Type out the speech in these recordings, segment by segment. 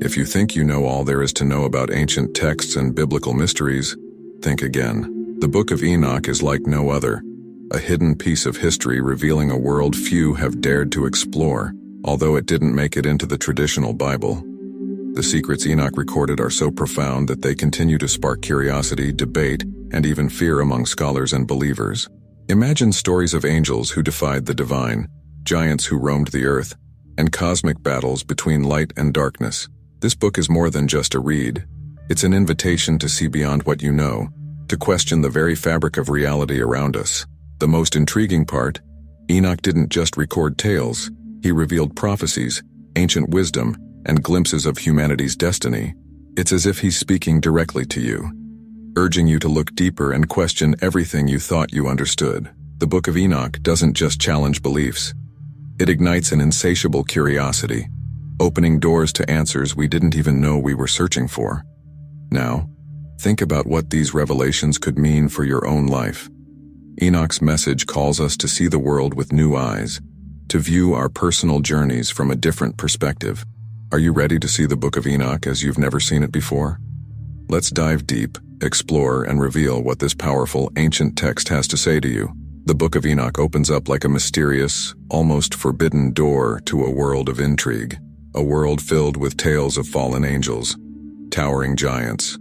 If you think you know all there is to know about ancient texts and biblical mysteries, think again. The Book of Enoch is like no other, a hidden piece of history revealing a world few have dared to explore, although it didn't make it into the traditional Bible. The secrets Enoch recorded are so profound that they continue to spark curiosity, debate, and even fear among scholars and believers. Imagine stories of angels who defied the divine, giants who roamed the earth, and cosmic battles between light and darkness. This book is more than just a read. It's an invitation to see beyond what you know, to question the very fabric of reality around us. The most intriguing part, Enoch didn't just record tales, he revealed prophecies, ancient wisdom, and glimpses of humanity's destiny. It's as if he's speaking directly to you, urging you to look deeper and question everything you thought you understood. The Book of Enoch doesn't just challenge beliefs. It ignites an insatiable curiosity, opening doors to answers we didn't even know we were searching for. Now, think about what these revelations could mean for your own life. Enoch's message calls us to see the world with new eyes, to view our personal journeys from a different perspective. Are you ready to see the Book of Enoch as you've never seen it before? Let's dive deep, explore, and reveal what this powerful, ancient text has to say to you. The Book of Enoch opens up like a mysterious, almost forbidden door to a world of intrigue, a world filled with tales of fallen angels, towering giants,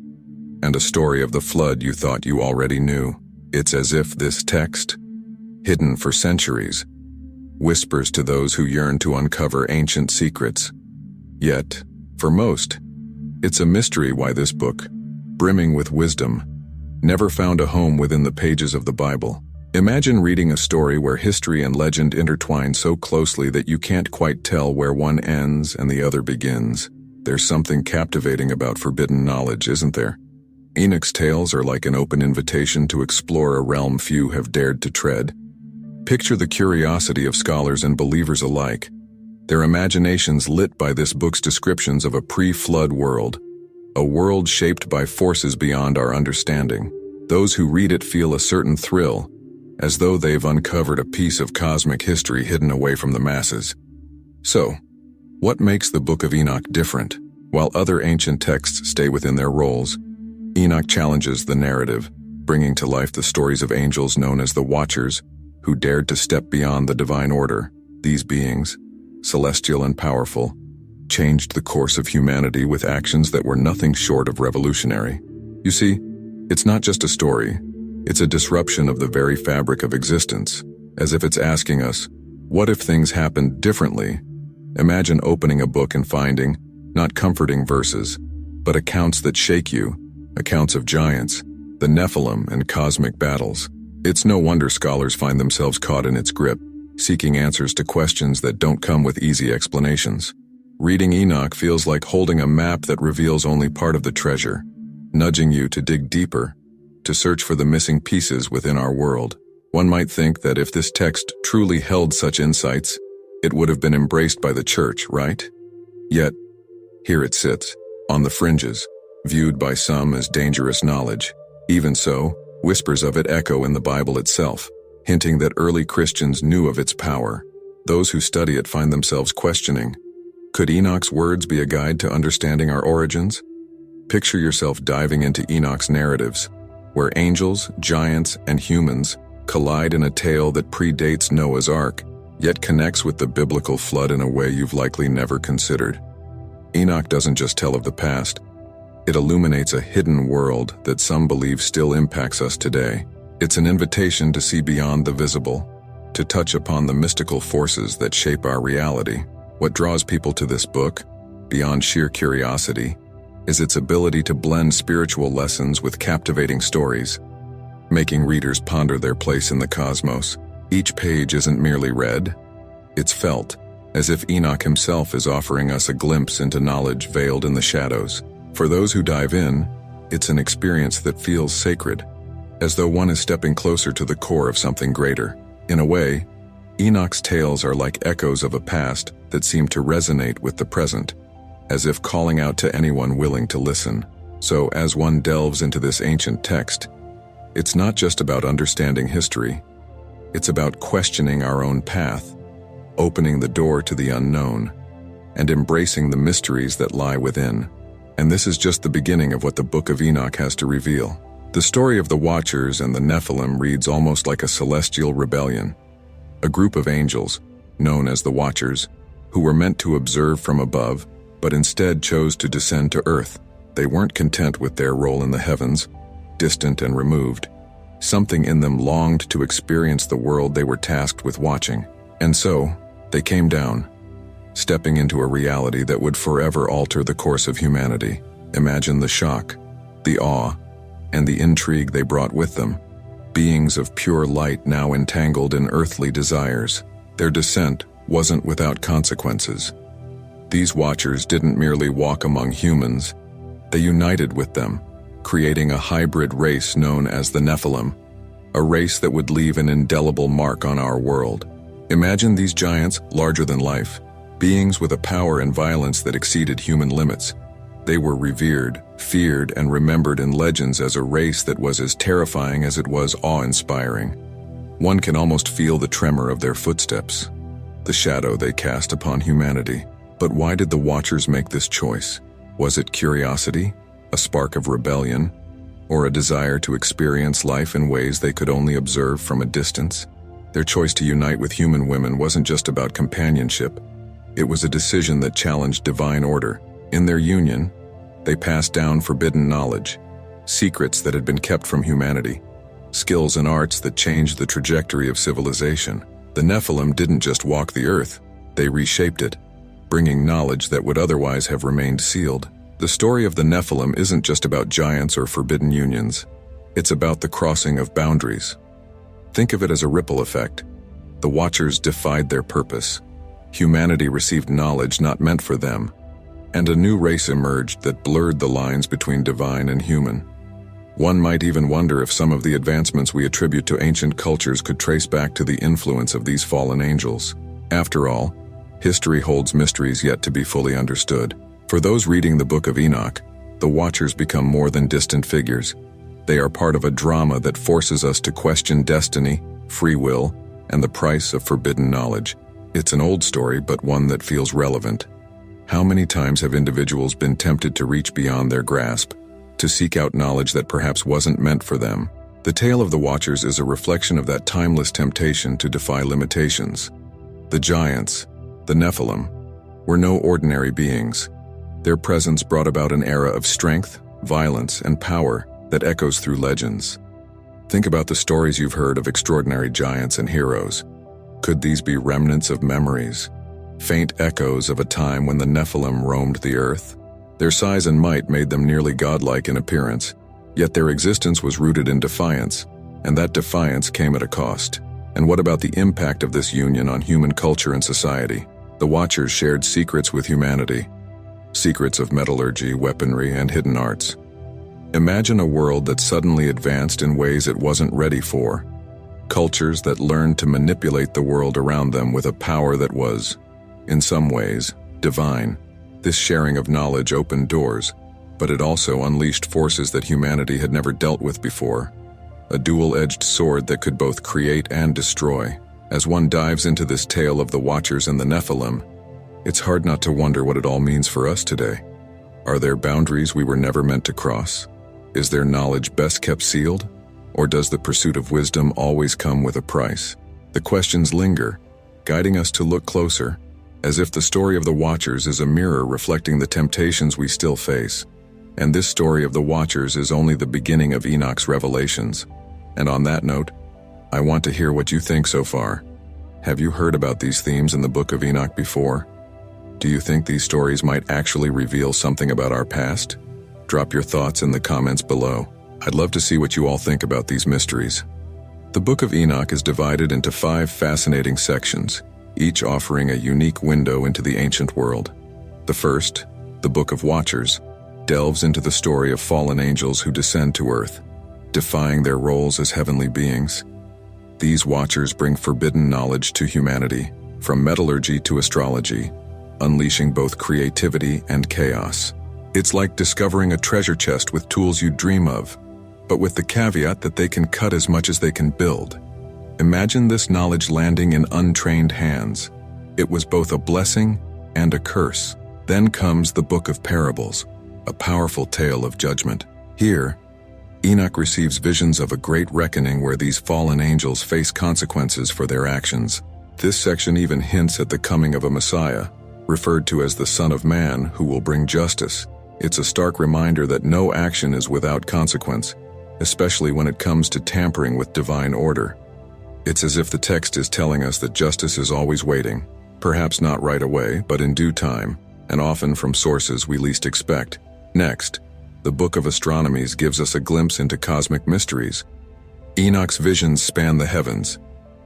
and a story of the flood you thought you already knew. It's as if this text, hidden for centuries, whispers to those who yearn to uncover ancient secrets. Yet, for most, it's a mystery why this book, brimming with wisdom, never found a home within the pages of the Bible. Imagine reading a story where history and legend intertwine so closely that you can't quite tell where one ends and the other begins. There's something captivating about forbidden knowledge, isn't there? Enoch's tales are like an open invitation to explore a realm few have dared to tread. Picture the curiosity of scholars and believers alike, their imaginations lit by this book's descriptions of a pre-flood world, a world shaped by forces beyond our understanding. Those who read it feel a certain thrill, as though they've uncovered a piece of cosmic history hidden away from the masses. So, what makes the Book of Enoch different? While other ancient texts stay within their roles, Enoch challenges the narrative, bringing to life the stories of angels known as the Watchers, who dared to step beyond the divine order. These beings, celestial and powerful, changed the course of humanity with actions that were nothing short of revolutionary. You see, it's not just a story, it's a disruption of the very fabric of existence, as if it's asking us, what if things happened differently? Imagine opening a book and finding, not comforting verses, but accounts that shake you, accounts of giants, the Nephilim, and cosmic battles. It's no wonder scholars find themselves caught in its grip, seeking answers to questions that don't come with easy explanations. Reading Enoch feels like holding a map that reveals only part of the treasure, nudging you to dig deeper, to search for the missing pieces within our world. One might think that if this text truly held such insights, it would have been embraced by the church, right? Yet, here it sits, on the fringes, viewed by some as dangerous knowledge. Even so, whispers of it echo in the Bible itself, hinting that early Christians knew of its power. Those who study it find themselves questioning, could Enoch's words be a guide to understanding our origins? Picture yourself diving into Enoch's narratives, where angels, giants, and humans collide in a tale that predates Noah's Ark, yet connects with the biblical flood in a way you've likely never considered. Enoch doesn't just tell of the past, it illuminates a hidden world that some believe still impacts us today. It's an invitation to see beyond the visible, to touch upon the mystical forces that shape our reality. What draws people to this book, beyond sheer curiosity, is its ability to blend spiritual lessons with captivating stories, making readers ponder their place in the cosmos. Each page isn't merely read, it's felt, as if Enoch himself is offering us a glimpse into knowledge veiled in the shadows. For those who dive in, it's an experience that feels sacred, as though one is stepping closer to the core of something greater. In a way, Enoch's tales are like echoes of a past that seem to resonate with the present, as if calling out to anyone willing to listen. So as one delves into this ancient text, it's not just about understanding history, it's about questioning our own path, opening the door to the unknown, and embracing the mysteries that lie within. And this is just the beginning of what the Book of Enoch has to reveal. The story of the Watchers and the Nephilim reads almost like a celestial rebellion. A group of angels, known as the Watchers, who were meant to observe from above, but instead chose to descend to earth. They weren't content with their role in the heavens, distant and removed. Something in them longed to experience the world they were tasked with watching. And so, they came down, stepping into a reality that would forever alter the course of humanity. Imagine the shock, the awe, and the intrigue they brought with them. Beings of pure light now entangled in earthly desires. Their descent wasn't without consequences. These Watchers didn't merely walk among humans, they united with them, creating a hybrid race known as the Nephilim, a race that would leave an indelible mark on our world. Imagine these giants, larger than life, beings with a power and violence that exceeded human limits. They were revered, feared, and remembered in legends as a race that was as terrifying as it was awe-inspiring. One can almost feel the tremor of their footsteps, the shadow they cast upon humanity. But why did the Watchers make this choice? Was it curiosity, a spark of rebellion, or a desire to experience life in ways they could only observe from a distance? Their choice to unite with human women wasn't just about companionship. It was a decision that challenged divine order. In their union, they passed down forbidden knowledge, secrets that had been kept from humanity, skills and arts that changed the trajectory of civilization. The Nephilim didn't just walk the earth, they reshaped it, bringing knowledge that would otherwise have remained sealed. The story of the Nephilim isn't just about giants or forbidden unions. It's about the crossing of boundaries. Think of it as a ripple effect. The Watchers defied their purpose. Humanity received knowledge not meant for them, and a new race emerged that blurred the lines between divine and human. One might even wonder if some of the advancements we attribute to ancient cultures could trace back to the influence of these fallen angels. After all, history holds mysteries yet to be fully understood. For those reading the Book of Enoch, the Watchers become more than distant figures. They are part of a drama that forces us to question destiny, free will, and the price of forbidden knowledge. It's an old story, but one that feels relevant. How many times have individuals been tempted to reach beyond their grasp, to seek out knowledge that perhaps wasn't meant for them? The tale of the Watchers is a reflection of that timeless temptation to defy limitations. The giants, the Nephilim, were no ordinary beings. Their presence brought about an era of strength, violence, and power that echoes through legends. Think about the stories you've heard of extraordinary giants and heroes. Could these be remnants of memories, faint echoes of a time when the Nephilim roamed the earth? Their size and might made them nearly godlike in appearance, yet their existence was rooted in defiance, and that defiance came at a cost. And what about the impact of this union on human culture and society? The Watchers shared secrets with humanity, secrets of metallurgy, weaponry, and hidden arts. Imagine a world that suddenly advanced in ways it wasn't ready for. Cultures that learned to manipulate the world around them with a power that was, in some ways, divine. This sharing of knowledge opened doors, but it also unleashed forces that humanity had never dealt with before. A dual-edged sword that could both create and destroy. As one dives into this tale of the Watchers and the Nephilim, it's hard not to wonder what it all means for us today. Are there boundaries we were never meant to cross? Is their knowledge best kept sealed? Or does the pursuit of wisdom always come with a price? The questions linger, guiding us to look closer, as if the story of the Watchers is a mirror reflecting the temptations we still face. And this story of the Watchers is only the beginning of Enoch's revelations. And on that note, I want to hear what you think so far. Have you heard about these themes in the Book of Enoch before? Do you think these stories might actually reveal something about our past? Drop your thoughts in the comments below. I'd love to see what you all think about these mysteries. The Book of Enoch is divided into 5 fascinating sections, each offering a unique window into the ancient world. The first, the Book of Watchers, delves into the story of fallen angels who descend to earth, defying their roles as heavenly beings. These Watchers bring forbidden knowledge to humanity, from metallurgy to astrology, unleashing both creativity and chaos. It's like discovering a treasure chest with tools you'd dream of, but with the caveat that they can cut as much as they can build. Imagine this knowledge landing in untrained hands. It was both a blessing and a curse. Then comes the Book of Parables, a powerful tale of judgment. Here, Enoch receives visions of a great reckoning where these fallen angels face consequences for their actions. This section even hints at the coming of a Messiah, referred to as the Son of Man, who will bring justice. It's a stark reminder that no action is without consequence, especially when it comes to tampering with divine order. It's as if the text is telling us that justice is always waiting, perhaps not right away, but in due time, and often from sources we least expect. Next, the Book of Astronomies gives us a glimpse into cosmic mysteries. Enoch's visions span the heavens,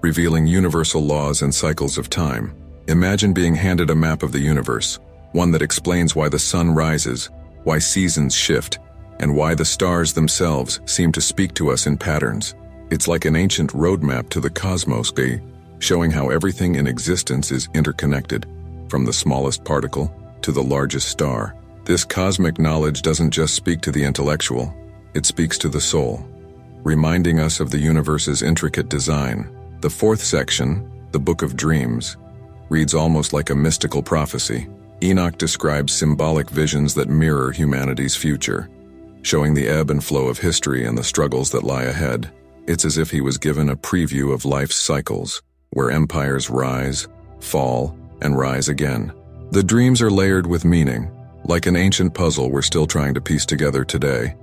revealing universal laws and cycles of time. Imagine being handed a map of the universe, one that explains why the sun rises, why seasons shift, and why the stars themselves seem to speak to us in patterns. It's like an ancient roadmap to the cosmos, showing how everything in existence is interconnected, from the smallest particle to the largest star. This cosmic knowledge doesn't just speak to the intellectual, it speaks to the soul, reminding us of the universe's intricate design. The fourth section, the Book of Dreams, reads almost like a mystical prophecy. Enoch describes symbolic visions that mirror humanity's future, showing the ebb and flow of history and the struggles that lie ahead. It's as if he was given a preview of life's cycles, where empires rise, fall, and rise again. The dreams are layered with meaning, like an ancient puzzle we're still trying to piece together today.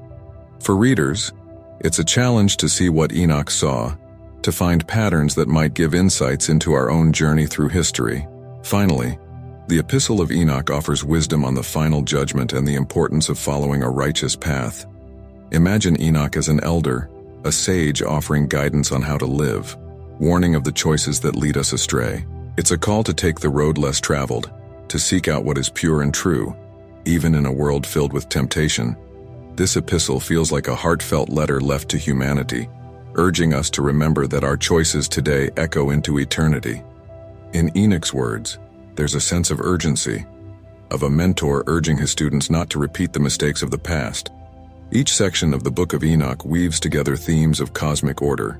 For readers, it's a challenge to see what Enoch saw, to find patterns that might give insights into our own journey through history. Finally, the Epistle of Enoch offers wisdom on the final judgment and the importance of following a righteous path. Imagine Enoch as an elder, a sage offering guidance on how to live, warning of the choices that lead us astray. It's a call to take the road less traveled, to seek out what is pure and true, even in a world filled with temptation. This epistle feels like a heartfelt letter left to humanity, urging us to remember that our choices today echo into eternity. In Enoch's words, there's a sense of urgency, of a mentor urging his students not to repeat the mistakes of the past. Each section of the Book of Enoch weaves together themes of cosmic order,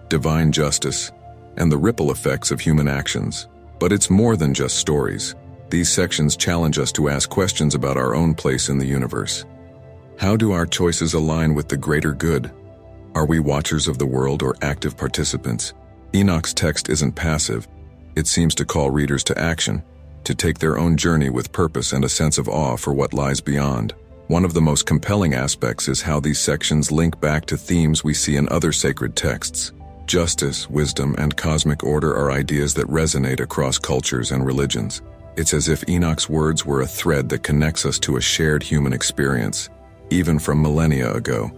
divine justice, and the ripple effects of human actions. But it's more than just stories. These sections challenge us to ask questions about our own place in the universe. How do our choices align with the greater good? Are we watchers of the world or active participants? Enoch's text isn't passive. It seems to call readers to action, to take their own journey with purpose and a sense of awe for what lies beyond. One of the most compelling aspects is how these sections link back to themes we see in other sacred texts. Justice, wisdom, and cosmic order are ideas that resonate across cultures and religions. It's as if Enoch's words were a thread that connects us to a shared human experience, even from millennia ago.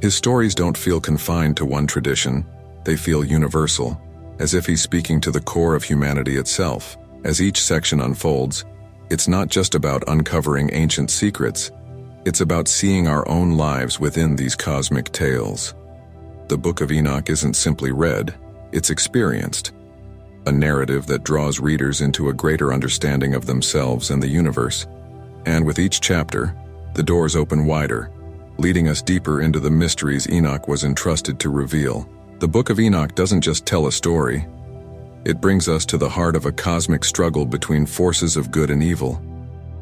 His stories don't feel confined to one tradition, they feel universal, as if he's speaking to the core of humanity itself. As each section unfolds, it's not just about uncovering ancient secrets, it's about seeing our own lives within these cosmic tales. The Book of Enoch isn't simply read, it's experienced, a narrative that draws readers into a greater understanding of themselves and the universe. And with each chapter, the doors open wider, leading us deeper into the mysteries Enoch was entrusted to reveal. The Book of Enoch doesn't just tell a story, it brings us to the heart of a cosmic struggle between forces of good and evil.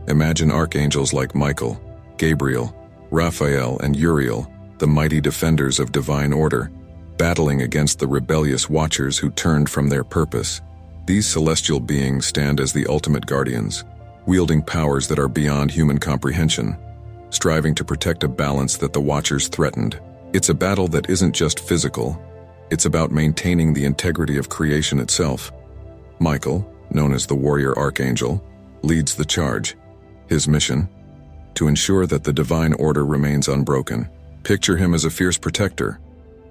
Imagine archangels like Michael, Gabriel, Raphael, and Uriel, the mighty defenders of divine order, battling against the rebellious watchers who turned from their purpose. These celestial beings stand as the ultimate guardians, wielding powers that are beyond human comprehension, striving to protect a balance that the watchers threatened. It's a battle that isn't just physical, it's about maintaining the integrity of creation itself. Michael, known as the warrior archangel, leads the charge. His mission? To ensure that the divine order remains unbroken. Picture him as a fierce protector,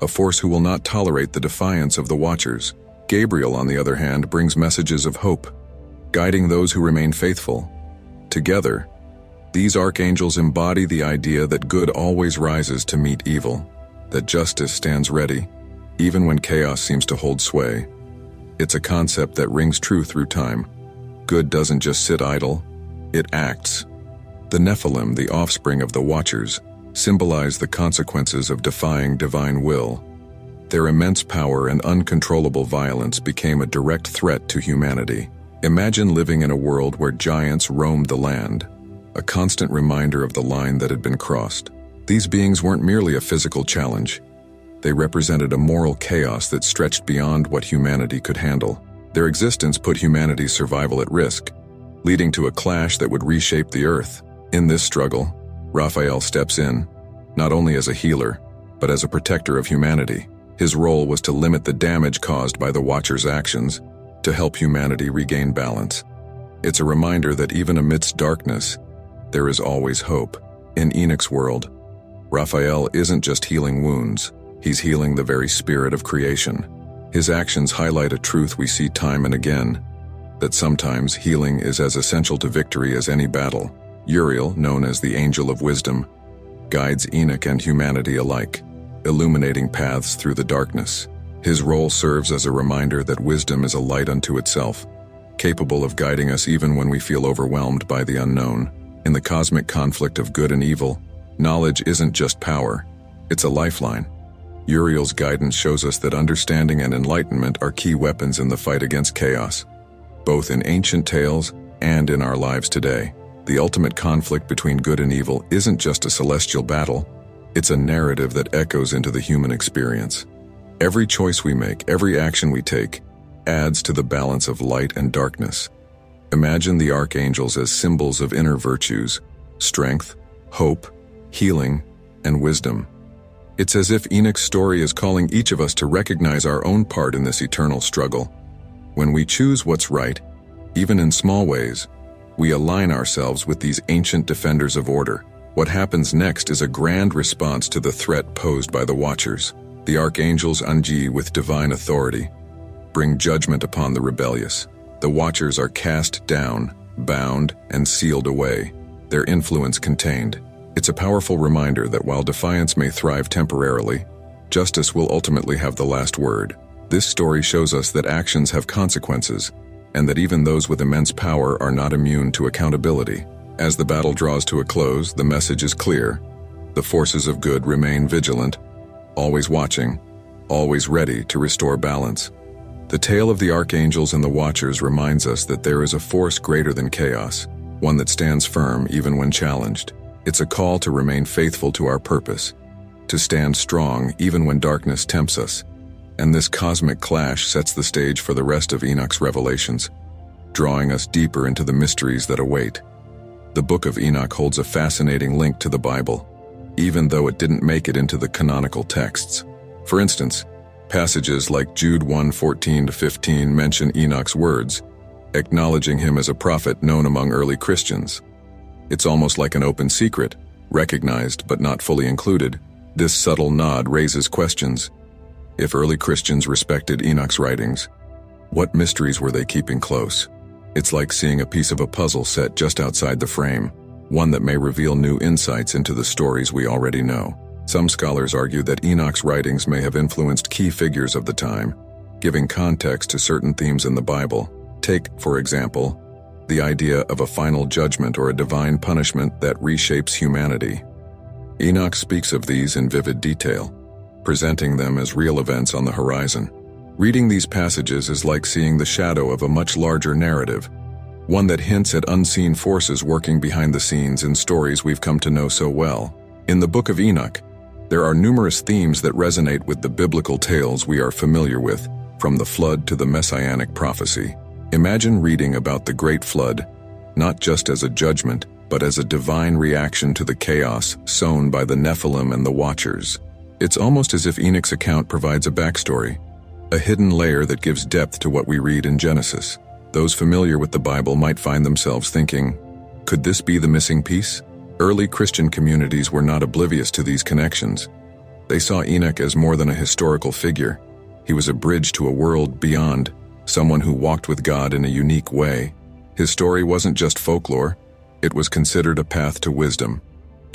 a force who will not tolerate the defiance of the watchers. Gabriel, on the other hand, brings messages of hope, guiding those who remain faithful. Together, these archangels embody the idea that good always rises to meet evil, that justice stands ready, even when chaos seems to hold sway. It's a concept that rings true through time. Good doesn't just sit idle, it acts. The Nephilim, the offspring of the Watchers, symbolize the consequences of defying divine will. Their immense power and uncontrollable violence became a direct threat to humanity. Imagine living in a world where giants roamed the land, a constant reminder of the line that had been crossed. These beings weren't merely a physical challenge. They represented a moral chaos that stretched beyond what humanity could handle. Their existence put humanity's survival at risk, leading to a clash that would reshape the earth. In this struggle, Raphael steps in, not only as a healer, but as a protector of humanity. His role was to limit the damage caused by the Watcher's actions, to help humanity regain balance. It's a reminder that even amidst darkness, there is always hope. In Enoch's world, Raphael isn't just healing wounds, he's healing the very spirit of creation. His actions highlight a truth we see time and again, that sometimes healing is as essential to victory as any battle. Uriel, known as the Angel of Wisdom, guides Enoch and humanity alike, illuminating paths through the darkness. His role serves as a reminder that wisdom is a light unto itself, capable of guiding us even when we feel overwhelmed by the unknown. In the cosmic conflict of good and evil, knowledge isn't just power, it's a lifeline. Uriel's guidance shows us that understanding and enlightenment are key weapons in the fight against chaos, both in ancient tales and in our lives today. The ultimate conflict between good and evil isn't just a celestial battle, it's a narrative that echoes into the human experience. Every choice we make, every action we take, adds to the balance of light and darkness. Imagine the archangels as symbols of inner virtues, strength, hope, healing, and wisdom. It's as if Enoch's story is calling each of us to recognize our own part in this eternal struggle. When we choose what's right, even in small ways, we align ourselves with these ancient defenders of order. What happens next is a grand response to the threat posed by the Watchers. The archangels Anji, with divine authority, bring judgment upon the rebellious. The Watchers are cast down, bound, and sealed away, their influence contained. It's a powerful reminder that while defiance may thrive temporarily, justice will ultimately have the last word. This story shows us that actions have consequences, and that even those with immense power are not immune to accountability. As the battle draws to a close, the message is clear. The forces of good remain vigilant, always watching, always ready to restore balance. The tale of the archangels and the Watchers reminds us that there is a force greater than chaos, one that stands firm even when challenged. It's a call to remain faithful to our purpose, to stand strong even when darkness tempts us. And this cosmic clash sets the stage for the rest of Enoch's revelations, drawing us deeper into the mysteries that await. The Book of Enoch holds a fascinating link to the Bible, even though it didn't make it into the canonical texts. For instance, passages like Jude 1:14-15 mention Enoch's words, acknowledging him as a prophet known among early Christians. It's almost like an open secret, recognized but not fully included. This subtle nod raises questions. If early Christians respected Enoch's writings, what mysteries were they keeping close? It's like seeing a piece of a puzzle set just outside the frame, one that may reveal new insights into the stories we already know. Some scholars argue that Enoch's writings may have influenced key figures of the time, giving context to certain themes in the Bible. Take, for example, the idea of a final judgment or a divine punishment that reshapes humanity. Enoch speaks of these in vivid detail, presenting them as real events on the horizon. Reading these passages is like seeing the shadow of a much larger narrative, one that hints at unseen forces working behind the scenes in stories we've come to know so well. In the Book of Enoch, there are numerous themes that resonate with the biblical tales we are familiar with, from the flood to the messianic prophecy. Imagine reading about the Great Flood, not just as a judgment, but as a divine reaction to the chaos sown by the Nephilim and the Watchers. It's almost as if Enoch's account provides a backstory, a hidden layer that gives depth to what we read in Genesis. Those familiar with the Bible might find themselves thinking, could this be the missing piece? Early Christian communities were not oblivious to these connections. They saw Enoch as more than a historical figure. He was a bridge to a world beyond, someone who walked with God in a unique way. His story wasn't just folklore, it was considered a path to wisdom,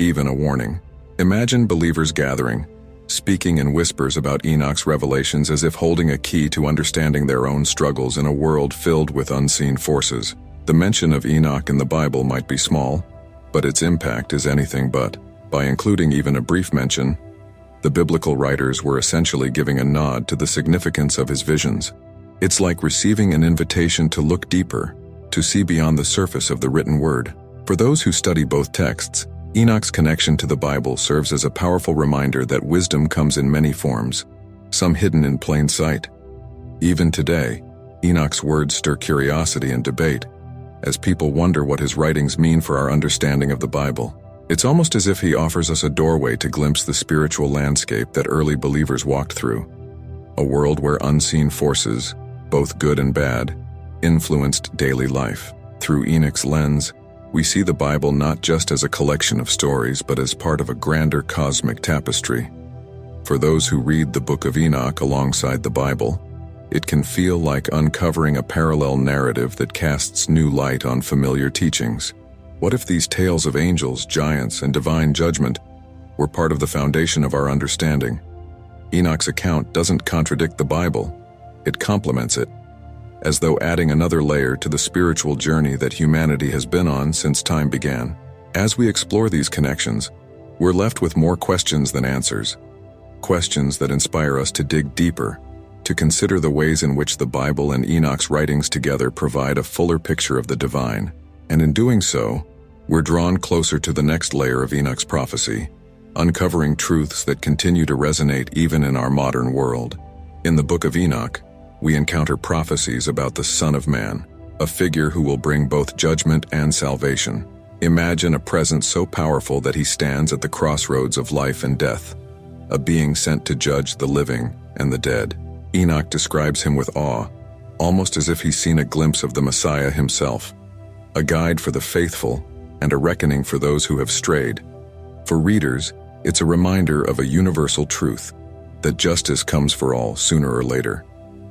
even a warning. Imagine believers gathering, speaking in whispers about Enoch's revelations as if holding a key to understanding their own struggles in a world filled with unseen forces. The mention of Enoch in the Bible might be small, but its impact is anything but. By including even a brief mention, the biblical writers were essentially giving a nod to the significance of his visions. It's like receiving an invitation to look deeper, to see beyond the surface of the written word. For those who study both texts, Enoch's connection to the Bible serves as a powerful reminder that wisdom comes in many forms, some hidden in plain sight. Even today, Enoch's words stir curiosity and debate, as people wonder what his writings mean for our understanding of the Bible. It's almost as if he offers us a doorway to glimpse the spiritual landscape that early believers walked through, a world where unseen forces, both good and bad, influenced daily life. Through Enoch's lens, we see the Bible not just as a collection of stories, but as part of a grander cosmic tapestry. For those who read the Book of Enoch alongside the Bible, it can feel like uncovering a parallel narrative that casts new light on familiar teachings. What if these tales of angels, giants, and divine judgment were part of the foundation of our understanding? Enoch's account doesn't contradict the Bible, it complements it, as though adding another layer to the spiritual journey that humanity has been on since time began. As we explore these connections, we're left with more questions than answers. Questions that inspire us to dig deeper, to consider the ways in which the Bible and Enoch's writings together provide a fuller picture of the divine. And in doing so, we're drawn closer to the next layer of Enoch's prophecy, uncovering truths that continue to resonate even in our modern world. In the Book of Enoch, we encounter prophecies about the Son of Man, a figure who will bring both judgment and salvation. Imagine a presence so powerful that he stands at the crossroads of life and death, a being sent to judge the living and the dead. Enoch describes him with awe, almost as if he's seen a glimpse of the Messiah himself, a guide for the faithful and a reckoning for those who have strayed. For readers, it's a reminder of a universal truth, that justice comes for all sooner or later.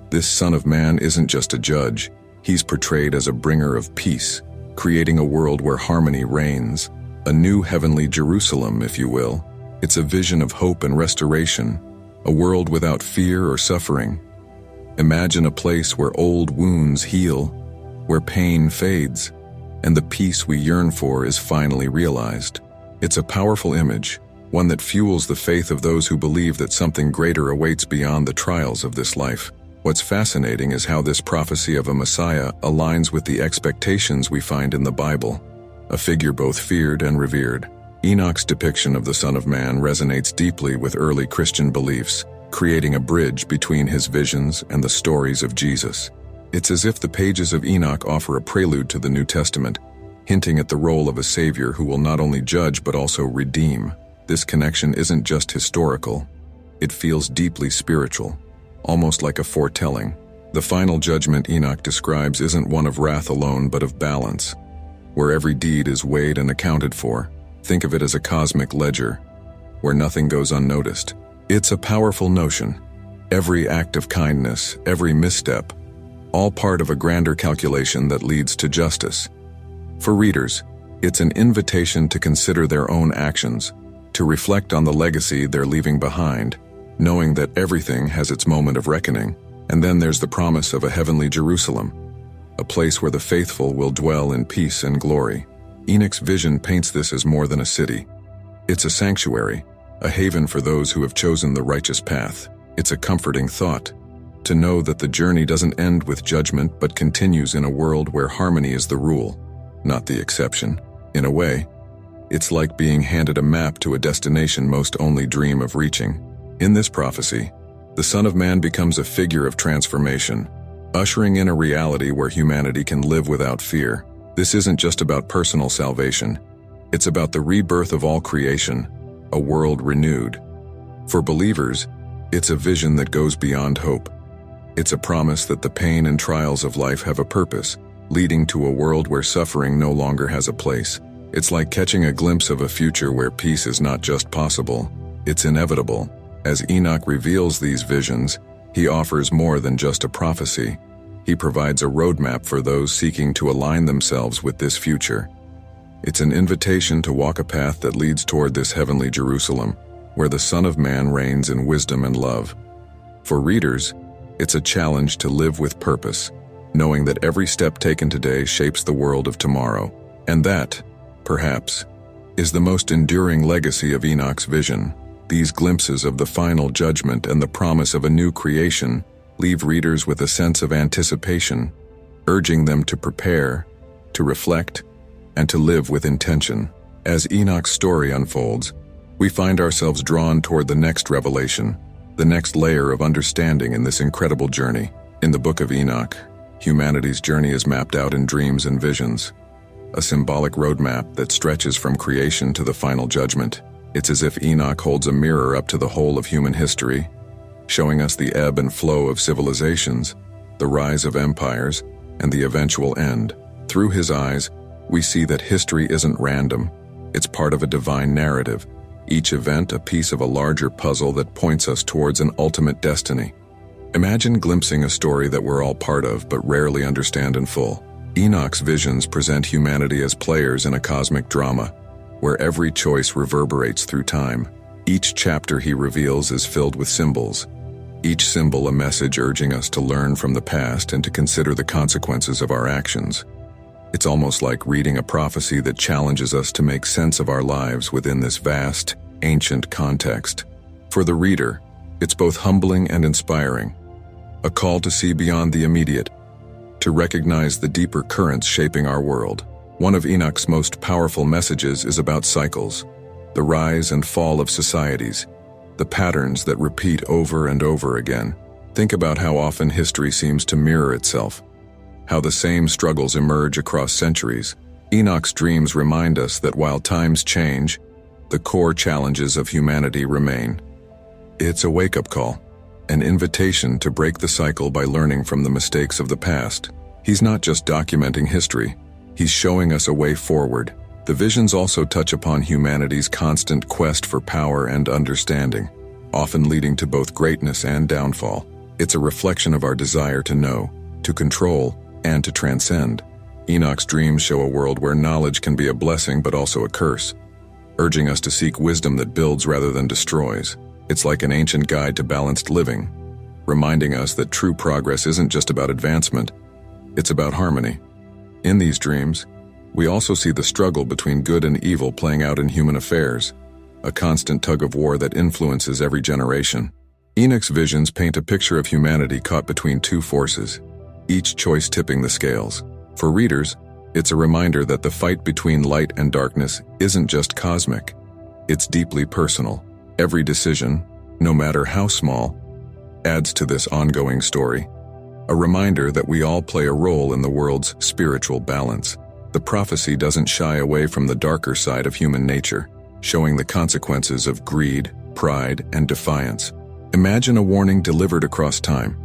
This Son of Man isn't just a judge, he's portrayed as a bringer of peace, creating a world where harmony reigns, a new heavenly Jerusalem, if you will. It's a vision of hope and restoration, a world without fear or suffering. Imagine a place where old wounds heal, where pain fades, and the peace we yearn for is finally realized. It's a powerful image, one that fuels the faith of those who believe that something greater awaits beyond the trials of this life. What's fascinating is how this prophecy of a Messiah aligns with the expectations we find in the Bible, a figure both feared and revered. Enoch's depiction of the Son of Man resonates deeply with early Christian beliefs, creating a bridge between his visions and the stories of Jesus. It's as if the pages of Enoch offer a prelude to the New Testament, hinting at the role of a Savior who will not only judge but also redeem. This connection isn't just historical, it feels deeply spiritual, almost like a foretelling. The final judgment Enoch describes isn't one of wrath alone but of balance, where every deed is weighed and accounted for. Think of it as a cosmic ledger, where nothing goes unnoticed. It's a powerful notion. Every act of kindness, every misstep, all part of a grander calculation that leads to justice. For readers, it's an invitation to consider their own actions, to reflect on the legacy they're leaving behind, knowing that everything has its moment of reckoning. And then there's the promise of a heavenly Jerusalem, a place where the faithful will dwell in peace and glory. Enoch's vision paints this as more than a city. It's a sanctuary, a haven for those who have chosen the righteous path. It's a comforting thought, to know that the journey doesn't end with judgment but continues in a world where harmony is the rule, not the exception. In a way, it's like being handed a map to a destination most only dream of reaching. In this prophecy, the Son of Man becomes a figure of transformation, ushering in a reality where humanity can live without fear. This isn't just about personal salvation, it's about the rebirth of all creation, a world renewed. For believers, it's a vision that goes beyond hope. It's a promise that the pain and trials of life have a purpose, leading to a world where suffering no longer has a place. It's like catching a glimpse of a future where peace is not just possible, it's inevitable. As Enoch reveals these visions, he offers more than just a prophecy. He provides a roadmap for those seeking to align themselves with this future. It's an invitation to walk a path that leads toward this heavenly Jerusalem, where the Son of Man reigns in wisdom and love. For readers, it's a challenge to live with purpose, knowing that every step taken today shapes the world of tomorrow. And that, perhaps, is the most enduring legacy of Enoch's vision. These glimpses of the final judgment and the promise of a new creation leave readers with a sense of anticipation, urging them to prepare, to reflect, and to live with intention. As Enoch's story unfolds, we find ourselves drawn toward the next revelation, the next layer of understanding in this incredible journey. In the Book of Enoch, humanity's journey is mapped out in dreams and visions, a symbolic roadmap that stretches from creation to the final judgment. It's as if Enoch holds a mirror up to the whole of human history, showing us the ebb and flow of civilizations, the rise of empires, and the eventual end. Through his eyes, we see that history isn't random. It's part of a divine narrative, each event a piece of a larger puzzle that points us towards an ultimate destiny. Imagine glimpsing a story that we're all part of but rarely understand in full. Enoch's visions present humanity as players in a cosmic drama, where every choice reverberates through time. Each chapter he reveals is filled with symbols, each symbol a message urging us to learn from the past and to consider the consequences of our actions. It's almost like reading a prophecy that challenges us to make sense of our lives within this vast, ancient context. For the reader, it's both humbling and inspiring, a call to see beyond the immediate, to recognize the deeper currents shaping our world. One of Enoch's most powerful messages is about cycles, the rise and fall of societies, the patterns that repeat over and over again. Think about how often history seems to mirror itself, how the same struggles emerge across centuries. Enoch's dreams remind us that while times change, the core challenges of humanity remain. It's a wake-up call, an invitation to break the cycle by learning from the mistakes of the past. He's not just documenting history, he's showing us a way forward. The visions also touch upon humanity's constant quest for power and understanding, often leading to both greatness and downfall. It's a reflection of our desire to know, to control, and to transcend. Enoch's dreams show a world where knowledge can be a blessing but also a curse, urging us to seek wisdom that builds rather than destroys. It's like an ancient guide to balanced living, reminding us that true progress isn't just about advancement, it's about harmony. In these dreams, we also see the struggle between good and evil playing out in human affairs, a constant tug-of-war that influences every generation. Enoch's visions paint a picture of humanity caught between two forces, each choice tipping the scales. For readers, it's a reminder that the fight between light and darkness isn't just cosmic, it's deeply personal. Every decision, no matter how small, adds to this ongoing story, a reminder that we all play a role in the world's spiritual balance. The prophecy doesn't shy away from the darker side of human nature, showing the consequences of greed, pride, and defiance. Imagine a warning delivered across time,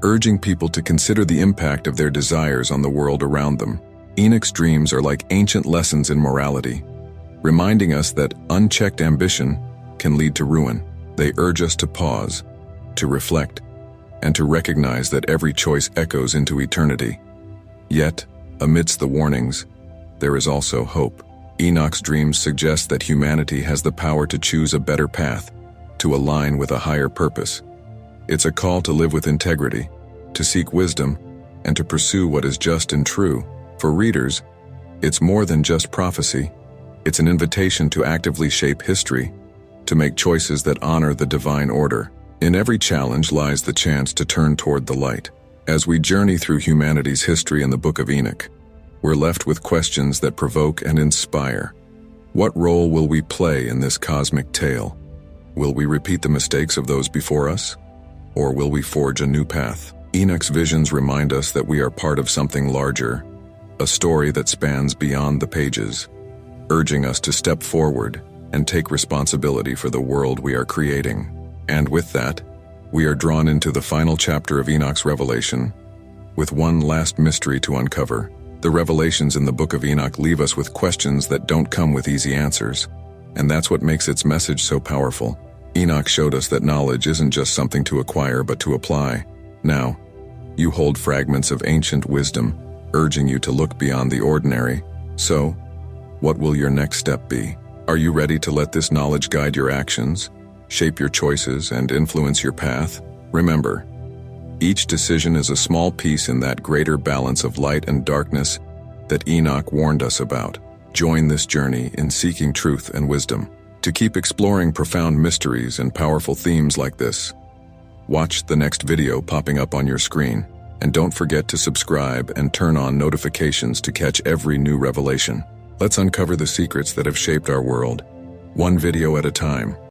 urging people to consider the impact of their desires on the world around them. Enoch's dreams are like ancient lessons in morality, reminding us that unchecked ambition can lead to ruin. They urge us to pause, to reflect, and to recognize that every choice echoes into eternity. Yet, amidst the warnings, there is also hope. Enoch's dreams suggest that humanity has the power to choose a better path, to align with a higher purpose. It's a call to live with integrity, to seek wisdom, and to pursue what is just and true. For readers, it's more than just prophecy. It's an invitation to actively shape history, to make choices that honor the divine order. In every challenge lies the chance to turn toward the light. As we journey through humanity's history in the Book of Enoch, we're left with questions that provoke and inspire. What role will we play in this cosmic tale? Will we repeat the mistakes of those before us? Or will we forge a new path? Enoch's visions remind us that we are part of something larger, a story that spans beyond the pages, urging us to step forward and take responsibility for the world we are creating. And with that, we are drawn into the final chapter of Enoch's revelation, with one last mystery to uncover. The revelations in the Book of Enoch leave us with questions that don't come with easy answers, and that's what makes its message so powerful. Enoch showed us that knowledge isn't just something to acquire but to apply. Now, you hold fragments of ancient wisdom, urging you to look beyond the ordinary. So, what will your next step be? Are you ready to let this knowledge guide your actions, shape your choices, and influence your path? Remember, each decision is a small piece in that greater balance of light and darkness that Enoch warned us about. Join this journey in seeking truth and wisdom. To keep exploring profound mysteries and powerful themes like this, watch the next video popping up on your screen. And don't forget to subscribe and turn on notifications to catch every new revelation. Let's uncover the secrets that have shaped our world, one video at a time.